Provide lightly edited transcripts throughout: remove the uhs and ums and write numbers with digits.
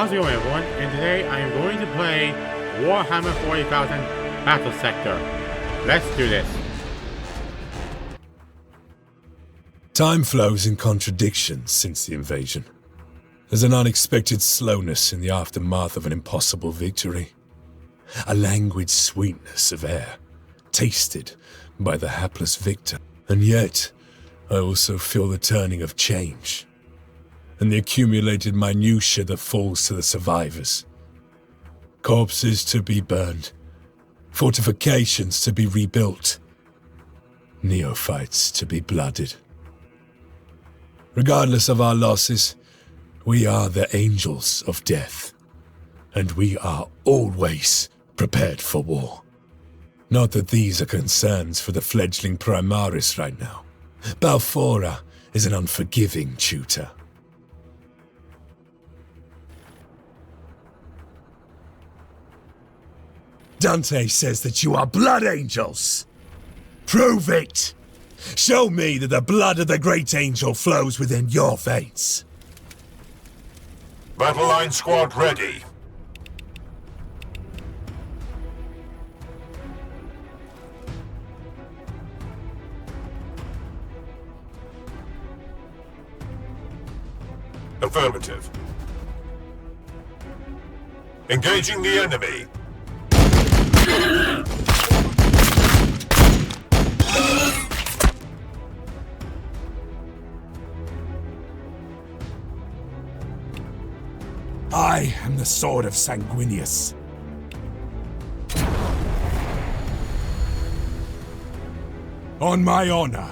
How's it going, everyone? And today I am going to play Warhammer 40,000 Battlesector. Let's do this. Time flows in contradictions since the invasion. There's an unexpected slowness in the aftermath of an impossible victory. A languid sweetness of air, tasted by the hapless victor. And yet, I also feel the turning of change, and the accumulated minutiae that falls to the survivors. Corpses to be burned, fortifications to be rebuilt, neophytes to be blooded. Regardless of our losses, we are the angels of death, and we are always prepared for war. Not that these are concerns for the fledgling Primaris right now. Balfora is an unforgiving tutor. Dante says that you are blood angels. Prove it! Show me that the blood of the great angel flows within your veins. Battle line squad ready. Affirmative. Engaging the enemy. I am the sword of Sanguinius. On my honor.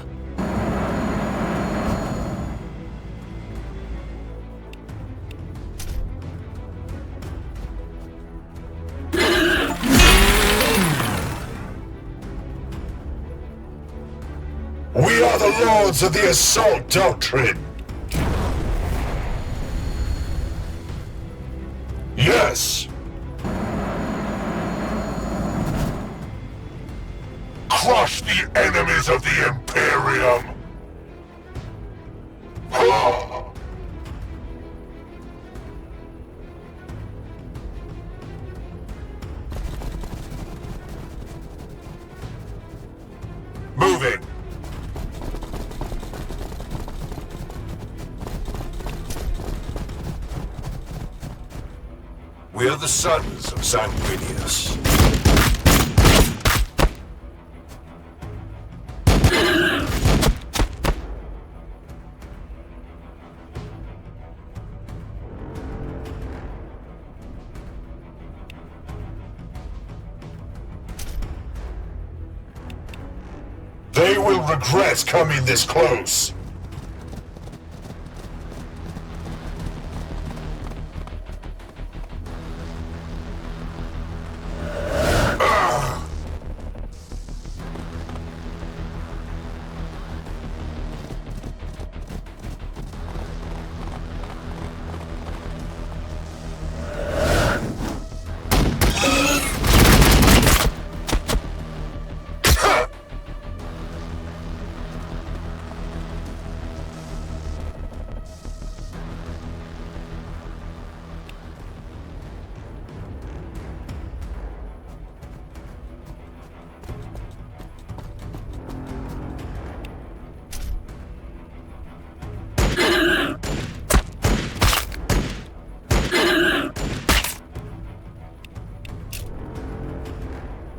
We are the lords of the assault doctrine. Yes! Crush the enemies of the Imperium! Ha! Moving! We are the sons of Sanguinius. They will regret coming this close.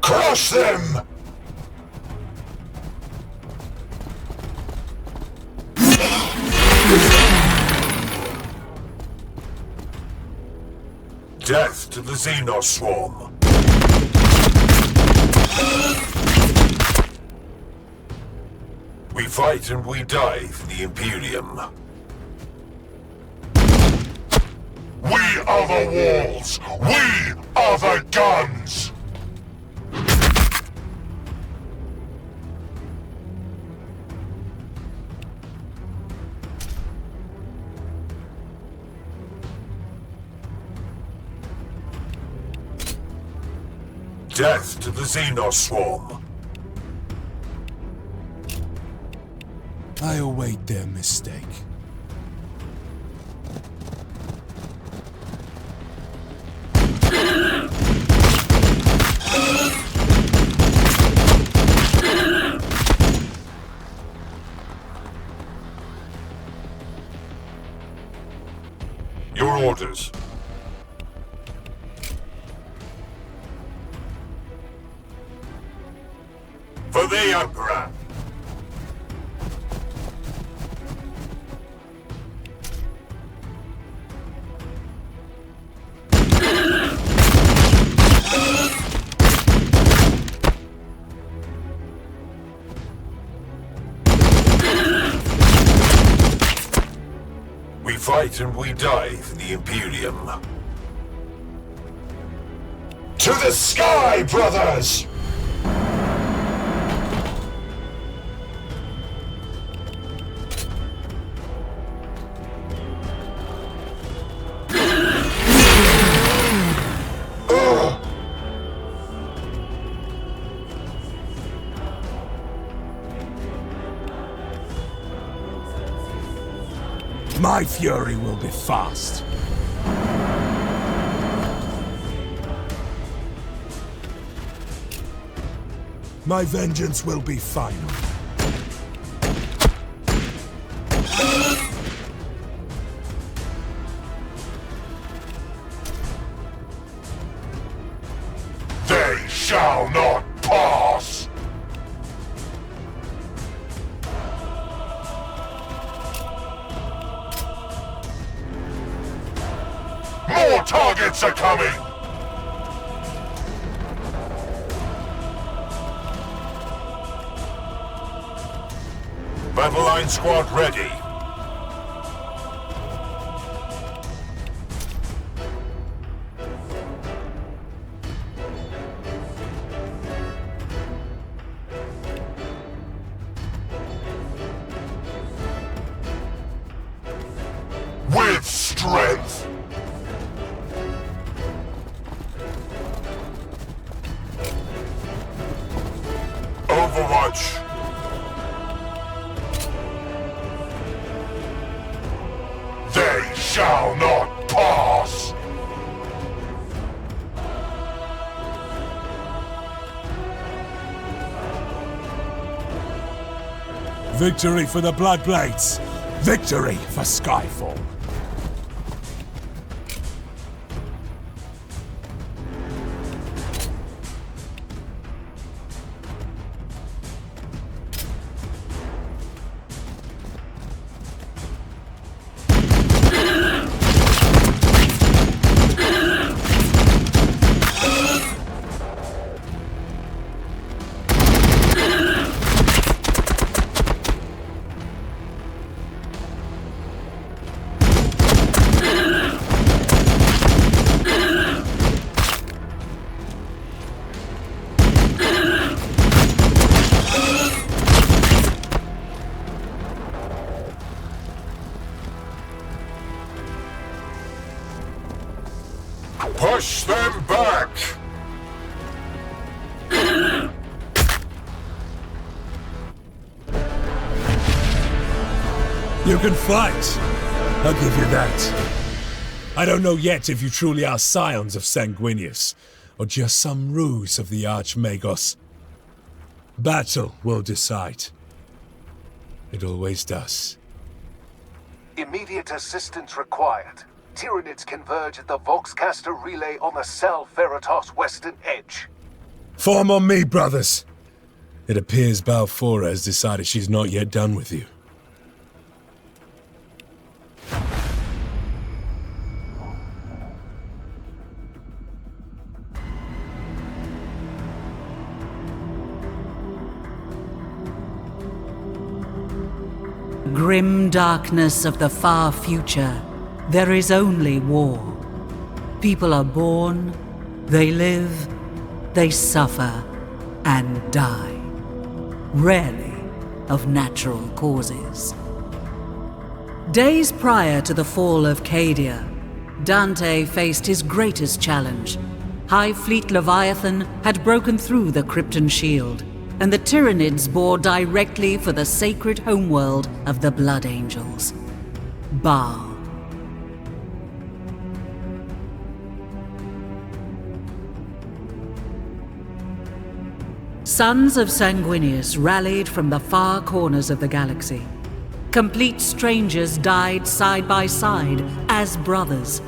Crush them! Death to the Xenos swarm! We fight and we die for the Imperium. We are the walls! We are the guns! Death to the Xenos swarm! I await their mistake. Your orders. For the Emperor! We fight and we die for the Imperium. To the sky, brothers! My fury will be fast. My vengeance will be final. They shall not pass! More targets are coming! Battle line squad ready. With strength! Overwatch! They shall not pass! Victory for the Bloodblades! Victory for Skyfall! Push them back! You can fight! I'll give you that. I don't know yet if you truly are scions of Sanguinius, or just some ruse of the Archmagos. Battle will decide. It always does. Immediate assistance required. Tyranids converge at the Voxcaster relay on the Sal Veritas western edge. Form on me, brothers! It appears Balfora has decided she's not yet done with you. Grim darkness of the far future, there is only war. People are born, they live, they suffer, and die. Rarely of natural causes. Days prior to the fall of Cadia, Dante faced his greatest challenge. High Fleet Leviathan had broken through the Krypton shield, and the Tyranids bore directly for the sacred homeworld of the Blood Angels, Baal. Sons of Sanguinius rallied from the far corners of the galaxy. Complete strangers died side by side as brothers.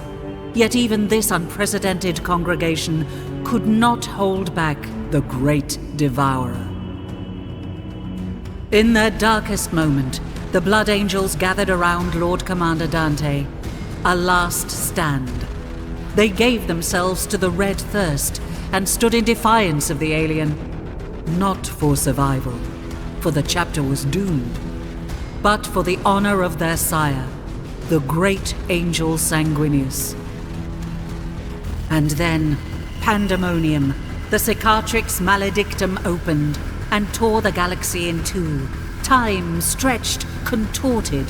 Yet even this unprecedented congregation could not hold back the Great Devourer. In their darkest moment, the Blood Angels gathered around Lord Commander Dante, a last stand. They gave themselves to the Red Thirst and stood in defiance of the alien, not for survival, for the chapter was doomed, but for the honor of their sire, the great Angel Sanguinius. And then, pandemonium, the Cicatrix Maledictum opened and tore the galaxy in two. Time stretched, contorted.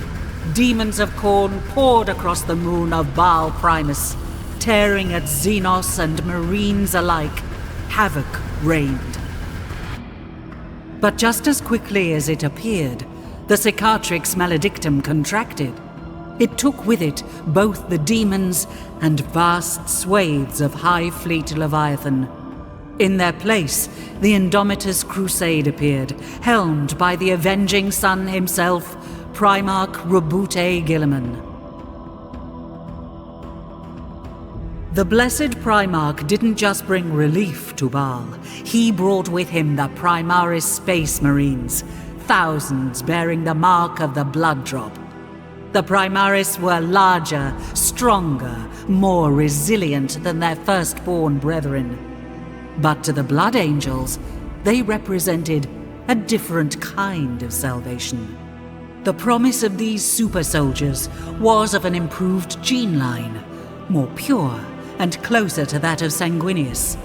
Demons of Khorne poured across the moon of Baal Primus, tearing at Xenos and Marines alike. Havoc reigned. But just as quickly as it appeared, the Cicatrix Maledictum contracted. It took with it both the demons and vast swathes of High Fleet Leviathan. In their place, the Indomitus Crusade appeared, helmed by the Avenging Sun himself, Primarch Robute Guilliman. The Blessed Primarch didn't just bring relief to Baal. He brought with him the Primaris Space Marines, thousands bearing the mark of the Blood Drop. The Primaris were larger, stronger, more resilient than their firstborn brethren. But to the Blood Angels, they represented a different kind of salvation. The promise of these super soldiers was of an improved gene line, more pure and closer to that of Sanguinius.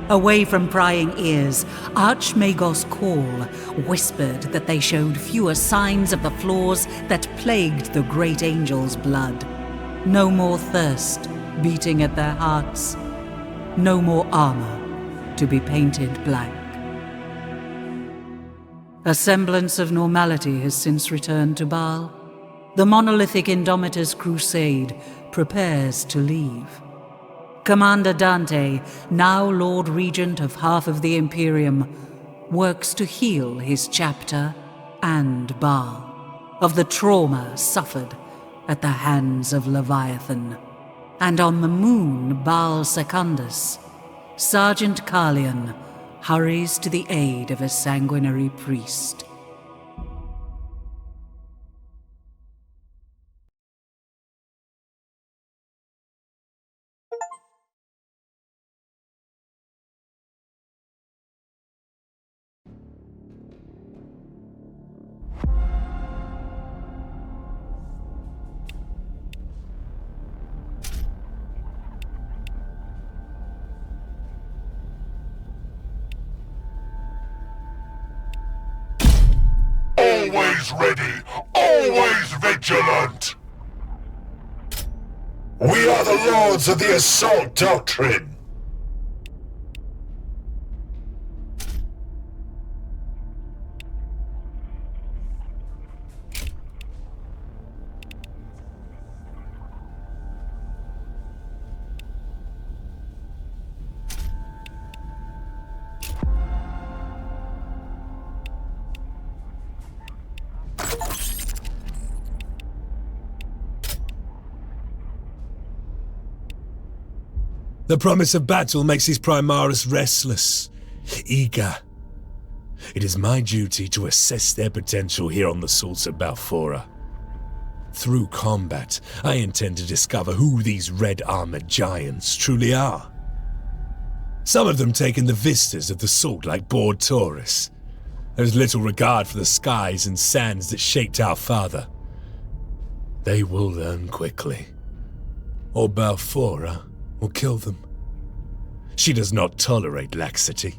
Away from prying ears, Archmagos Call whispered that they showed fewer signs of the flaws that plagued the great angel's blood. No more thirst beating at their hearts. No more armor to be painted black. A semblance of normality has since returned to Baal. The monolithic Indomitus Crusade prepares to leave. Commander Dante, now Lord Regent of half of the Imperium, works to heal his chapter and Baal of the trauma suffered at the hands of Leviathan. And on the moon Baal Secundus, Sergeant Carlion hurries to the aid of a sanguinary priest. Always ready, always vigilant! We are the lords of the assault doctrine! The promise of battle makes his Primaris restless, eager. It is my duty to assess their potential here on the Salts of Balfora. Through combat, I intend to discover who these red-armored giants truly are. Some of them take in the vistas of the Salt like bored tourists. There's little regard for the skies and sands that shaped our father. They will learn quickly, or Balfora will kill them. She does not tolerate laxity.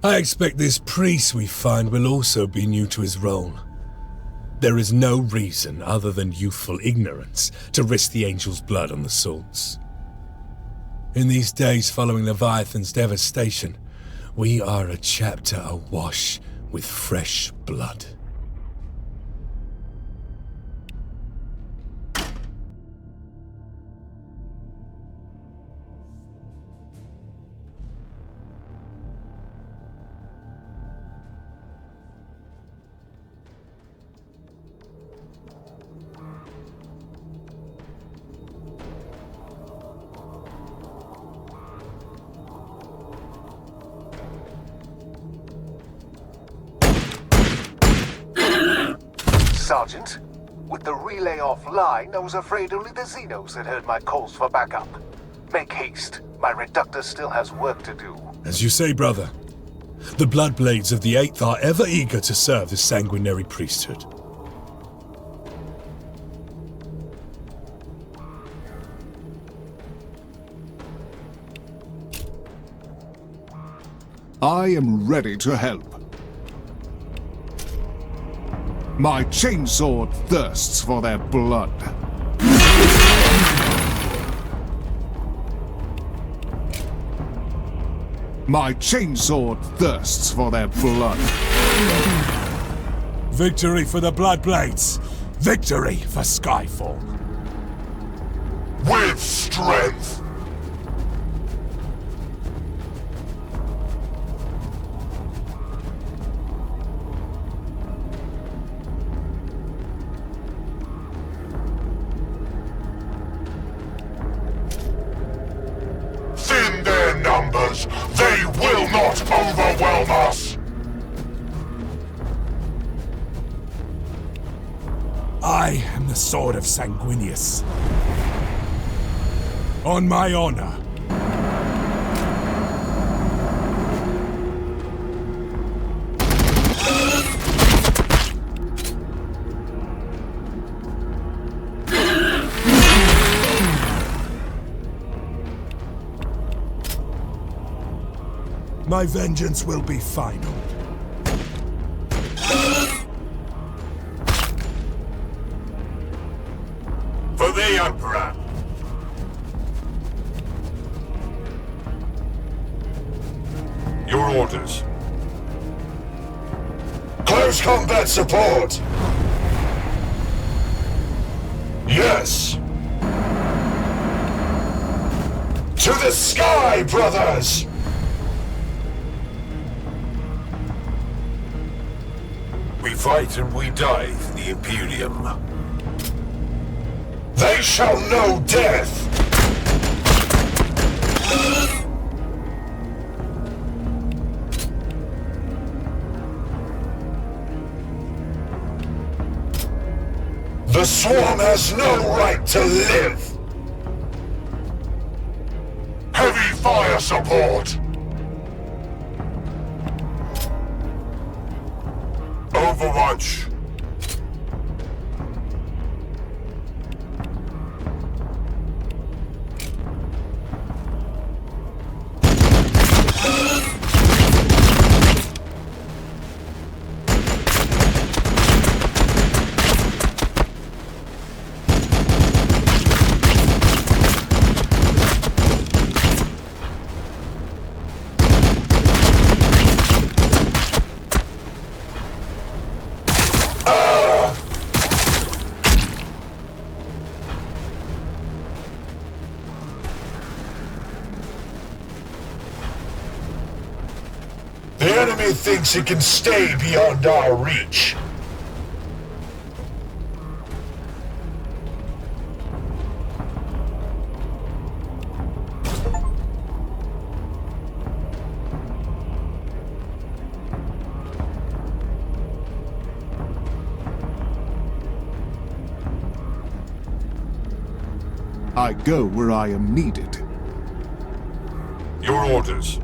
I expect this priest we find will also be new to his role. There is no reason other than youthful ignorance to risk the angel's blood on the Salts. In these days following Leviathan's devastation, we are a chapter awash with fresh blood. Sergeant. With the relay offline, I was afraid only the Xenos had heard my calls for backup. Make haste. My reductor still has work to do. As you say, brother. The Bloodblades of the Eighth are ever eager to serve the sanguinary priesthood. I am ready to help. My chainsword thirsts for their blood. My chainsword thirsts for their blood. Victory for the Bloodblades! Victory for Skyfall! With strength! Thin their numbers! They will not overwhelm us! I am the Sword of Sanguinius. On my honor. My vengeance will be final. For the Emperor! Your orders. Close combat support! Yes! To the sky, brothers! We fight and we die for the Imperium. They shall know death! The Swarm has no right to live! Heavy fire support! Overwatch! The enemy thinks it can stay beyond our reach. I go where I am needed. Your orders.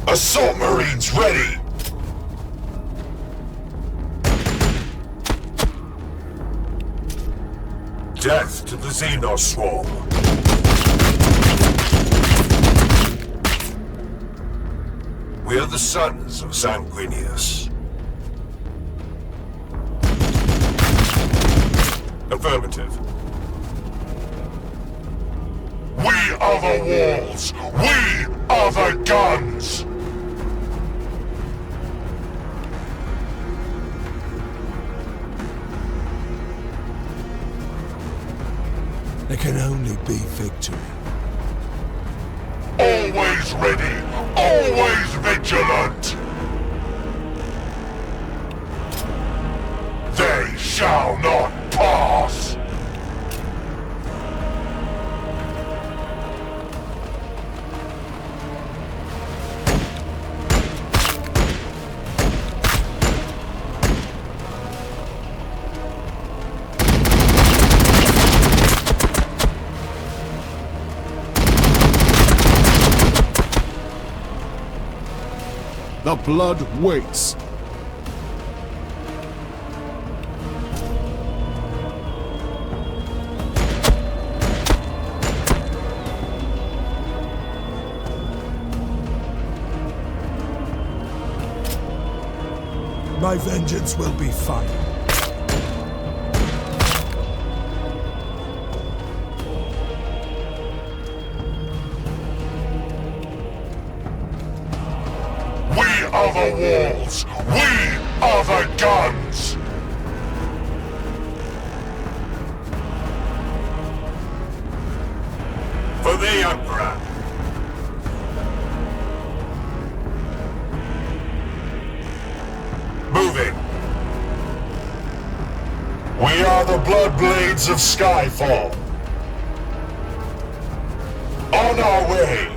Assault Marines ready! Death to the Xenos Swarm! We are the sons of Sanguinius. Affirmative. We are the walls! We are the guns! There can only be victory. Always ready! Always vigilant! They shall not pass! The blood waits. My vengeance will be final. We are the walls. We are the guns. For the Emperor. Moving. We are the Bloodblades of Skyfall. On our way.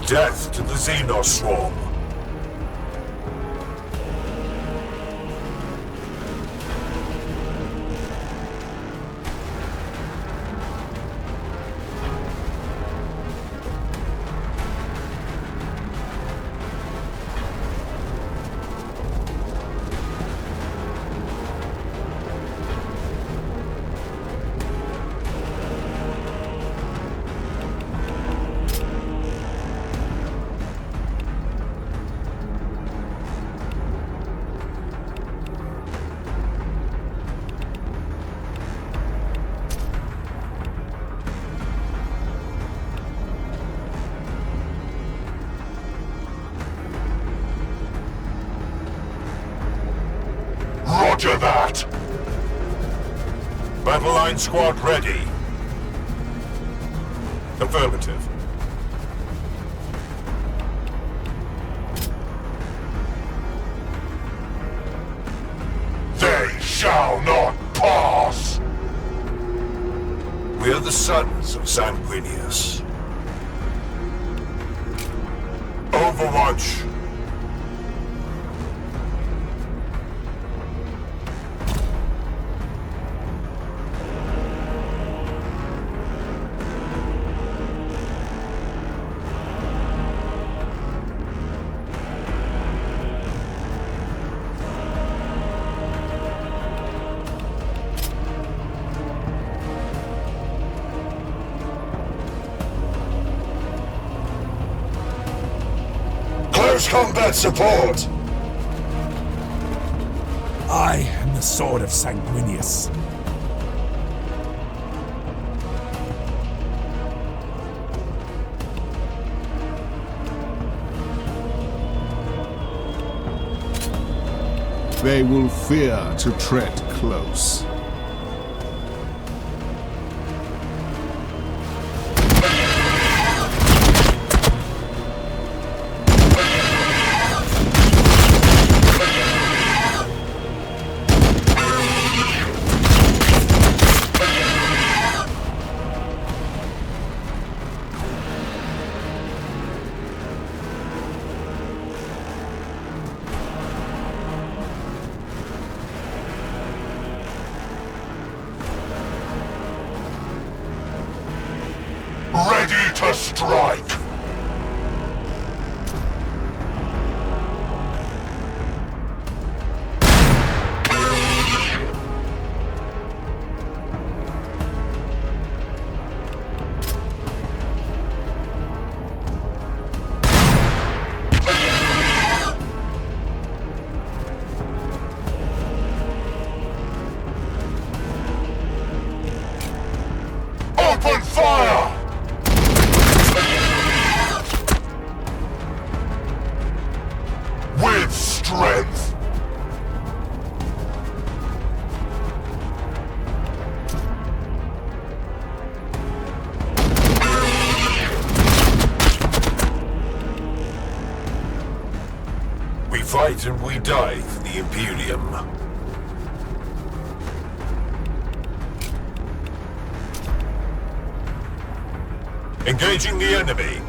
Death to the Xenoswarm. Roger that! Battle line squad ready. Affirmative. They shall not pass! We are the sons of Sanguinius. Overwatch! Close combat support! I am the sword of Sanguinius. They will fear to tread close. Ready to strike! Open fire! With strength. We fight and we die for the Imperium. Engaging the enemy.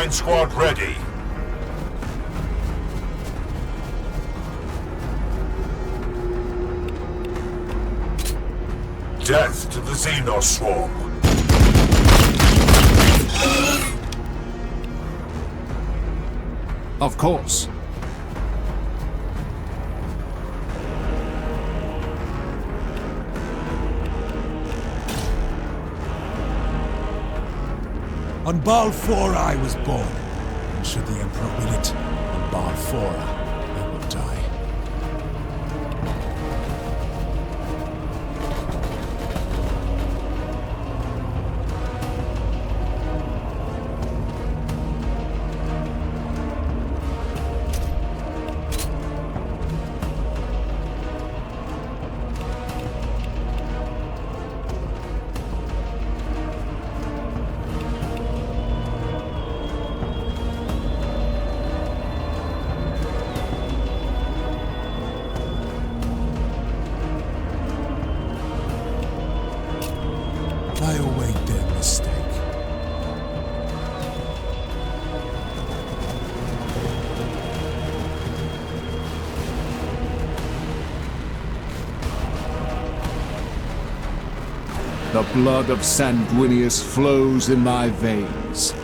Line squad ready. Death to the Xenos swarm. Of course. On Balfora I was born, and should the Emperor will it, on Balfora I will die. I await their mistake. The blood of Sanguinius flows in thy veins.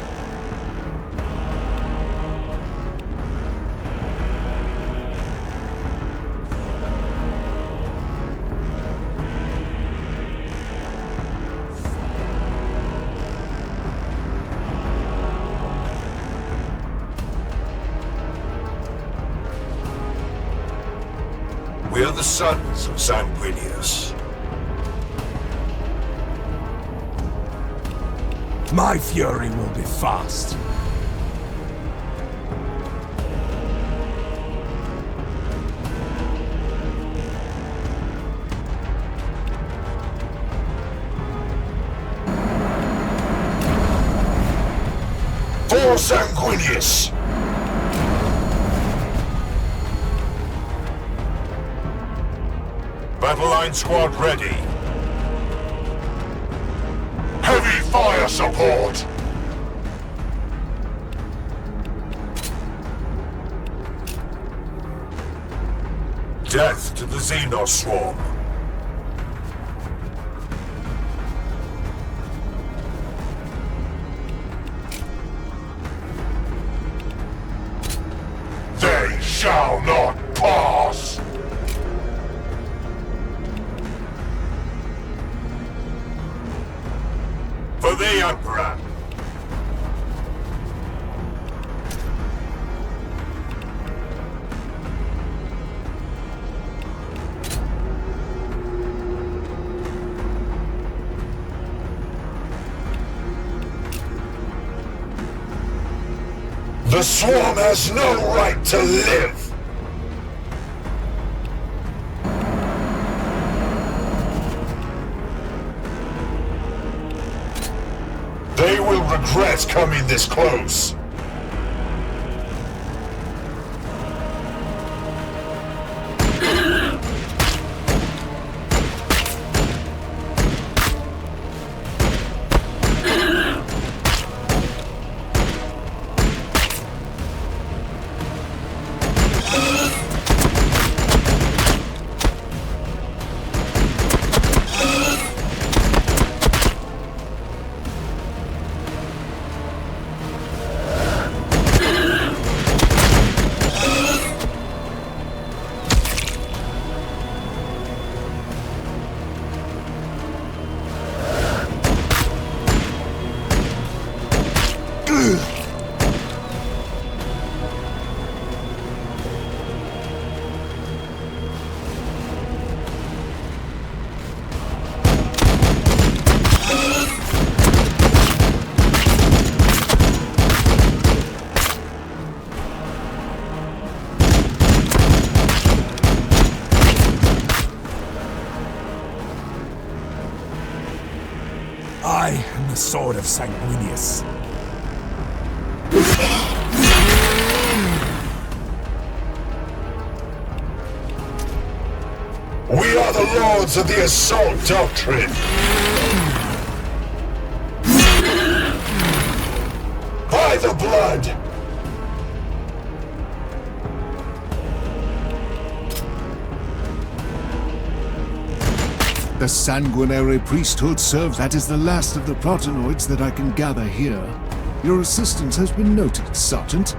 We are the sons of Sanguinius. My fury will be fast. For Sanguinius! Battle line squad ready. Heavy fire support! Death to the Xenos swarm. They shall not pass! For the Emperor! The swarm has no right to live! They will regret coming this close. I am the sword of Sanguinius. We are the lords of the assault doctrine. By the blood! The sanguinary priesthood serves. That is the last of the protenoids that I can gather here. Your assistance has been noted, Sergeant.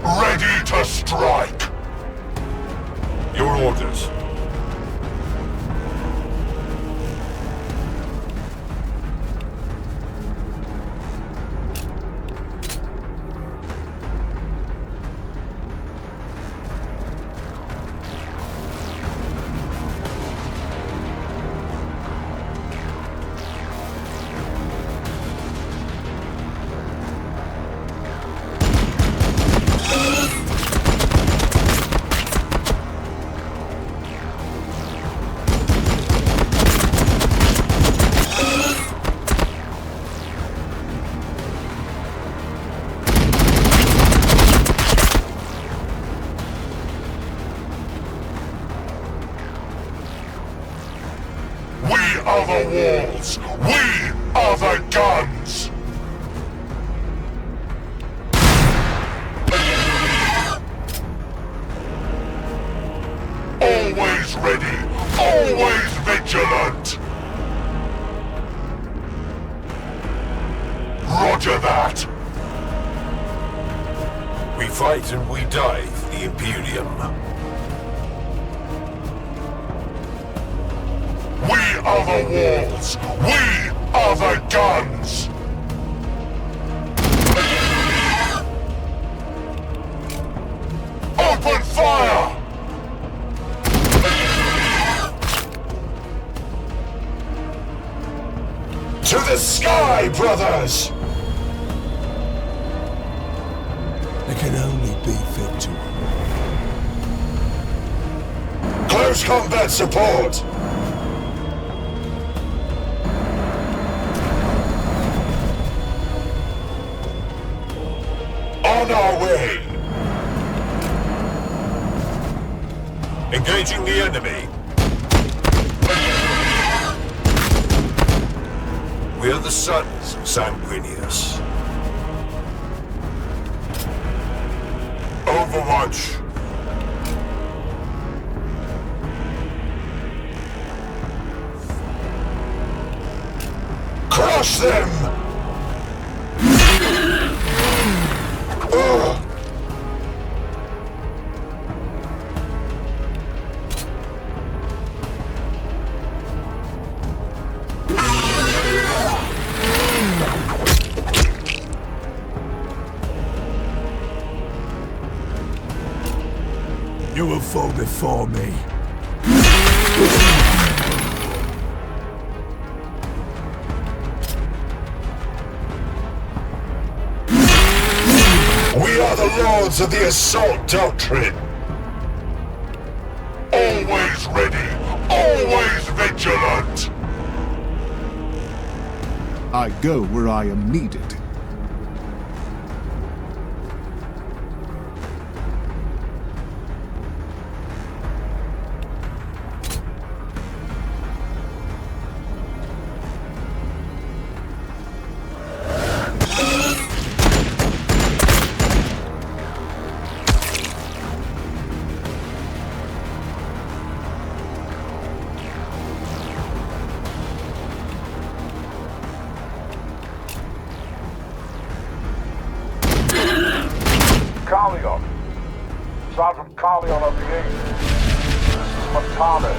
Ready to strike! Your orders. We are the walls! We are the guns! Always ready! Always vigilant! Roger that! We fight and we die for the Imperium. We are the walls! We are the guns! Open fire! To the sky, brothers! There can only be victory. Close combat support! On our way! Engaging the enemy! We are the sons of Sanguinius. Overwatch! Crush them! Ugh. You will fall before me. We are the lords of the assault doctrine. Always ready, always vigilant. I go where I am needed. Carleon. Sergeant Carleon of the 8th. This is Matano.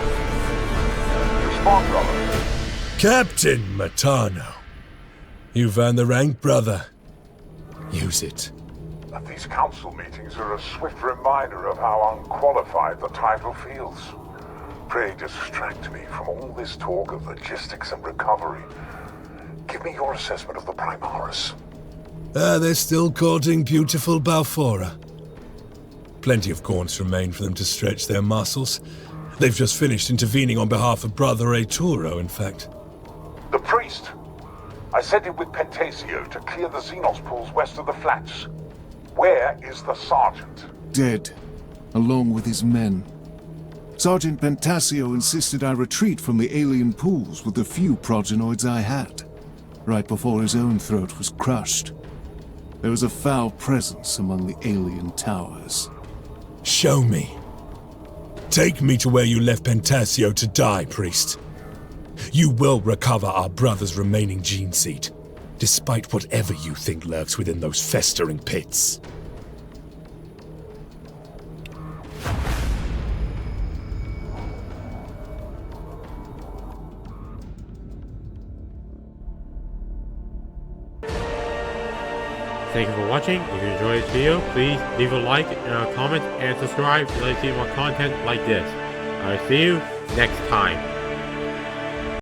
Respond, brother. Captain Matano. You've earned the rank, brother. Use it. These council meetings are a swift reminder of how unqualified the title feels. Pray distract me from all this talk of logistics and recovery. Give me your assessment of the Primaris. They're still courting beautiful Balfora. Plenty of corns remain for them to stretch their muscles. They've just finished intervening on behalf of Brother Arturo, in fact. The priest! I sent him with Pentasio to clear the Xenos pools west of the flats. Where is the sergeant? Dead, along with his men. Sergeant Pantasio insisted I retreat from the alien pools with the few progenoids I had, right before his own throat was crushed. There was a foul presence among the alien towers. Show me. Take me to where you left Pantasio to die, priest. You will recover our brother's remaining gene seed, despite whatever you think lurks within those festering pits. Thank you for watching. If you enjoyed this video, please leave a like, comment, and subscribe to see more content like this. I'll see you next time.